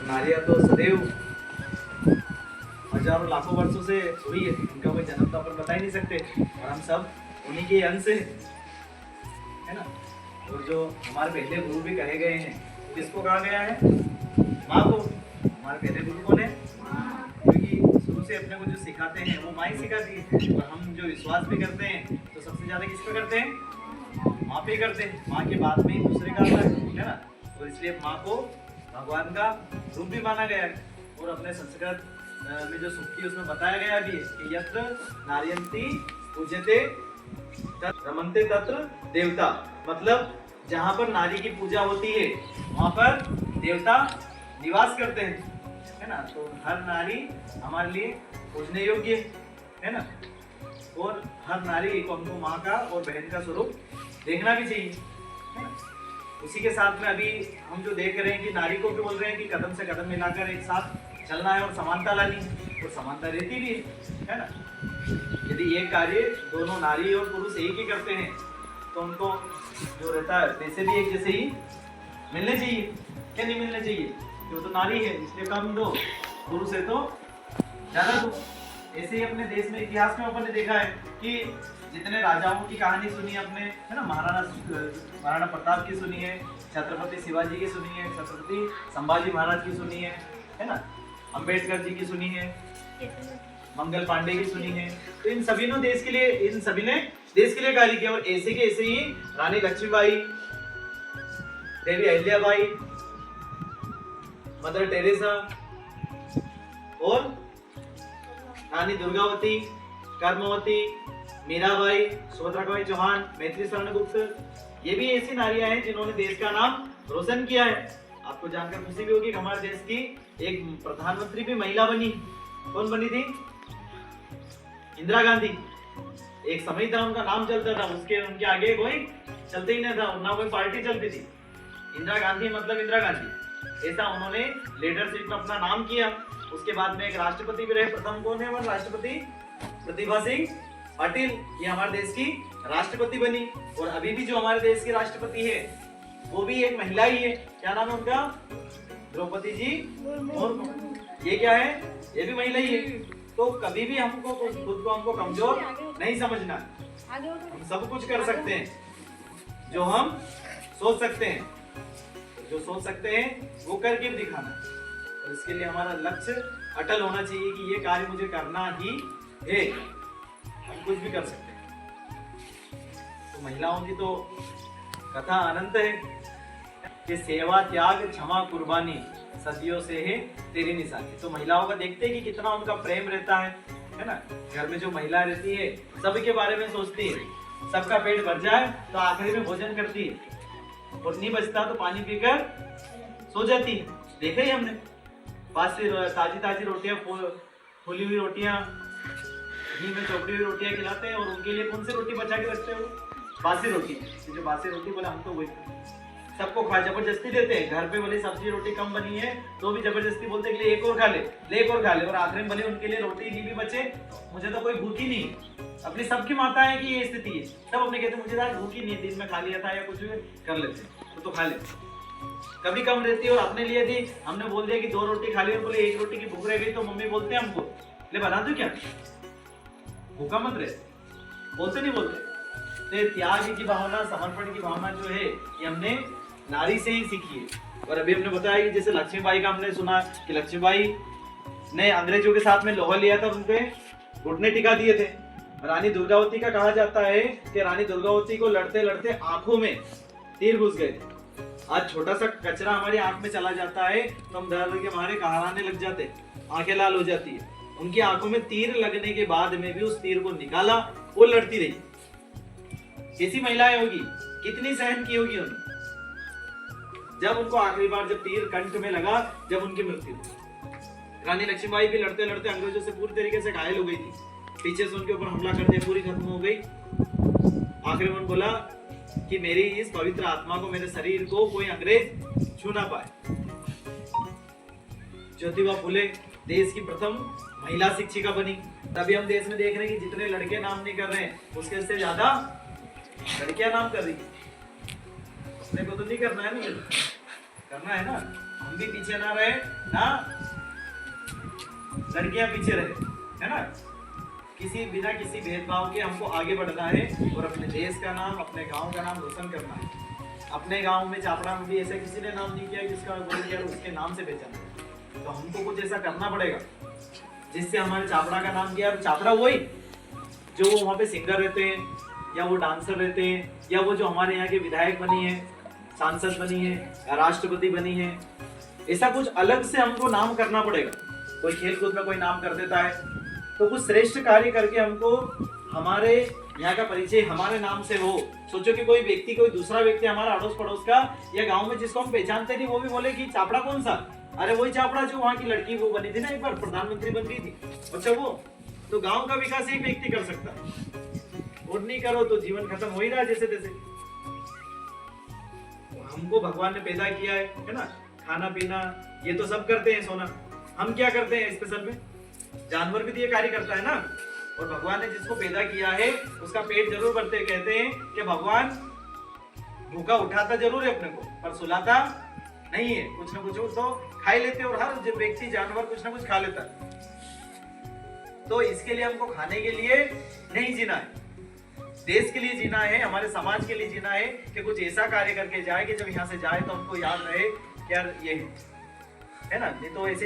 नारियां तो सदैव हजारों लाखों वर्षों से हुई है, उनका कोई जन्म तो अपन बता ही नहीं सकते, और हम सब उन्हीं के अंश है ना। और जो हमारे पहले गुरु भी कहे गए हैं, किसको कहा गया है? माँ को। हमारे पहले गुरु कौन है? क्योंकि शुरू से अपने को जो सिखाते हैं वो माँ ही सिखाती है, और हम जो विश्वास भी करते हैं तो सबसे ज्यादा किस पे करते हैं? माँ पे करते हैं। माँ के बाद में ही दूसरे का आता है ना। तो इसलिए माँ को भगवान का रूप भी माना गया है। और अपने संस्कृत में जो सूक्ति उसमें बताया गया भी है कि यत्र नार्यन्ति पूज्यते तत्र रमन्ते तत्र देवता, मतलब जहाँ पर नारी की पूजा होती है वहाँ पर देवता निवास करते हैं, है ना। तो हर नारी हमारे लिए पूजने योग्य है ना। और हर नारी को हमको माँ का और बहन का स्वरूप देखना भी चाहिए, है ना। उसी के साथ में अभी हम जो देख रहे हैं कि नारी को भी बोल रहे हैं कि कदम से कदम मिलाकर एक साथ चलना है और समानता लानी, और समानता रहती भी है ना। यदि ये कार्य दोनों नारी और पुरुष एक ही करते हैं तो उनको जो रहता है पैसे भी एक जैसे ही मिलने चाहिए, क्या नहीं मिलने चाहिए? जो तो नारी है इसलिए कम दो, पुरुष है तो ज्यादा दो। ऐसे ही अपने देश में इतिहास में अपन ने देखा है कि जितने राजाओं की कहानी सुनी आपने, है ना, महाराणा प्रताप की सुनी है, छत्रपति शिवाजी की सुनी है, छत्रपति संभाजी महाराज की सुनी है ना, अंबेडकर जी की सुनी है, मंगल पांडे की सुनी है। तो इन सभी ने देश के लिए कार्य किया। और ऐसे के ऐसे ही रानी लक्ष्मीबाई, देवी अहिल्याबाई, मदर टेरेसा और रानी दुर्गावती, कर्मवती, मीराबाई, सुभद्राबाई चौहान, मैत्री शरण गुप्त, ये भी ऐसी नारियां हैं जिन्होंने देश का नाम रोशन किया है। आपको जानकर खुशी भी होगी कि हमारे देश की एक प्रधानमंत्री भी महिला बनी। कौन बनी थी? इंदिरा गांधी। एक समय था उनका नाम चलता था, उनके आगे कोई चलते ही नहीं था, ना कोई पार्टी चलती थी। इंदिरा गांधी मतलब इंदिरा गांधी, ऐसा उन्होंने लीडरशिप में अपना नाम किया। उसके बाद में एक राष्ट्रपति भी रहे। प्रथम कौन है हमारे राष्ट्रपति? प्रतिभा सिंह पाटिल, ये हमारे देश की राष्ट्रपति बनी। और अभी भी जो हमारे देश की राष्ट्रपति है वो भी एक महिला ही है। क्या नाम है उनका? द्रौपदी जी मुर्मू। ये क्या है? ये भी महिला ही है। तो कभी भी हमको खुद को हमको कमजोर नहीं समझना। हम सब कुछ कर सकते हैं जो हम सोच सकते हैं, जो सोच सकते हैं वो करके भी दिखाना। और इसके लिए हमारा लक्ष्य अटल होना चाहिए कि ये कार्य मुझे करना ही है, हम कुछ भी कर सकते हैं। तो महिलाओं की तो कथा अनंत है कि सेवा, त्याग, क्षमा, कुर्बानी सदियों से है तेरी निशानी। तो महिलाओं का देखते हैं कि कितना उनका प्रेम रहता है ना। घर में जो महिला रहती है सबके बारे में सोचती है, सबका पेट भर जाए तो आखिरी में भोजन करती है, और नहीं बचता तो पानी पीकर सो जाती है। देखा ही हमने, ताजी ताजी रोटियां, फूली हुई रोटियां, घी में चौपड़ी हुई रोटियां खिलाते हैं, और उनके लिए कौन सी रोटी बचा के रखते हो? बासी रोटी। जो बासी रोटी बोले हम तो वही सबको खा, जबरदस्ती देते हैं। घर पे बोले सब्जी रोटी कम बनी है तो भी जबरदस्ती बोलते हैं कि एक और खा ले, एक और खा ले, और आखिर में भले उनके लिए रोटी नहीं भी बचे, मुझे तो कोई भूखी नहीं। अपनी सबकी माताएं की ये स्थिति है, सब अपने कहते मुझे आज भूखी नहीं, दिन में खा लिया था या कुछ भी कर लेते तो खा लेते। कभी कम रहती है और अपने लिए थी, हमने बोल दिया कि 2 रोटी खा ली और बोले 1 रोटी की भूख रह गई, तो मम्मी बोलते हैं हमको ले बना दो क्या, भूखा मत रहे, बोलते नहीं बोलते। तो त्याग की भावना, समर्पण की भावना जो है ये हमने नारी से ही सीखी है। और अभी हमने बताया कि जैसे लक्ष्मीबाई का हमने सुना कि लक्ष्मीबाई ने अंग्रेजों के साथ में लोहा लिया था, उनके घुटने टिका दिए थे। रानी दुर्गावती का कहा जाता है कि रानी दुर्गावती को लड़ते लड़ते आंखों में तीर घुस गए थे। आज छोटा सा कचरा हमारी आंख में चला जाता है तो हम डर के मारे कहाराने लग जाते, आंखें लाल हो जाती है। उनकी आंखों में तीर लगने के बाद में भी उस तीर को निकाला, वो लड़ती रही। कैसी महिलाएं होगी, कितनी सहन की होगी उन्होंने। जब उनको आखिरी बार जब तीर कंठ में लगा, जब उनकी मृत्यु हुई। रानी लक्ष्मीबाई भी लड़ते लड़ते अंग्रेजों से पूरी तरीके से घायल हो गई थी, पीछे से उनके ऊपर हमला कर दिया, पूरी खत्म हो गई। आखिर में बोला कि मेरी इस पवित्र आत्मा को, मेरे शरीर को कोई अंग्रेज छू ना पाए। ज्योतिबा फुले देश की प्रथम महिला शिक्षिका बनी। तभी हम देश में देख रहे हैं कि जितने लड़के नाम नहीं कर रहे हैं उसके से ज्यादा लड़कियां नाम कर रही है। अपने को तो नहीं करना है ना, करना है ना, हम भी पीछे ना रहे ना लड़कियां पीछे रहे, है ना। किसी बिना किसी भेदभाव के हमको आगे बढ़ना है और अपने देश का नाम, अपने गांव का नाम रोशन करना है। अपने गांव में चापड़ा में भी ऐसे किसी ने नाम नहीं किया जिसका बोल उसके नाम से पहचाना, तो हमको कुछ ऐसा करना पड़ेगा जिससे हमारे चापड़ा का नाम किया। चापड़ा वही जो वहाँ पे सिंगर रहते हैं या वो डांसर रहते हैं या वो जो हमारे यहाँ के विधायक बनी है, सांसद बनी है या राष्ट्रपति बनी है, ऐसा कुछ अलग से हमको नाम करना पड़ेगा। कोई खेल कूद में कोई नाम कर देता है तो कुछ श्रेष्ठ कार्य करके हमको हमारे यहाँ का परिचय हमारे नाम से हो। सोचो कि कोई व्यक्ति, कोई दूसरा व्यक्ति हमारा अड़ोस पड़ोस का या गांव में जिसको हम पहचानते नहीं, वो भी बोले कि चापड़ा कौन सा, अरे वही चापड़ा जो वहाँ की लड़की वो बनी थी ना, एक बार प्रधानमंत्री बन गई थी, अच्छा वो। तो गांव का विकास एक व्यक्ति कर सकता है, और नहीं करो तो जीवन खत्म हो ही रहा है जैसे तैसे। हमको भगवान ने पैदा किया है ना, खाना पीना ये तो सब करते हैं, सोना हम क्या करते हैं स्पेशल में, जानवर भी तो ये कार्य करता है ना। और भगवान ने जिसको पैदा किया है उसका पेट जरूर भरते हैं। कहते हैं कि भगवान भूखा उठाता जरूर है अपने को पर सुलाता नहीं है, कुछ ना कुछ तो खा ही लेते हैं, और हर व्यक्ति जानवर कुछ ना कुछ खा लेता है। तो इसके लिए हमको खाने के लिए नहीं जीना है, देश के लिए जीना है, हमारे समाज के लिए जीना है कि कुछ ऐसा कार्य करके जाए कि जब यहाँ से जाए तो हमको याद रहे कि यार ये है ना। नहीं तो ऐसे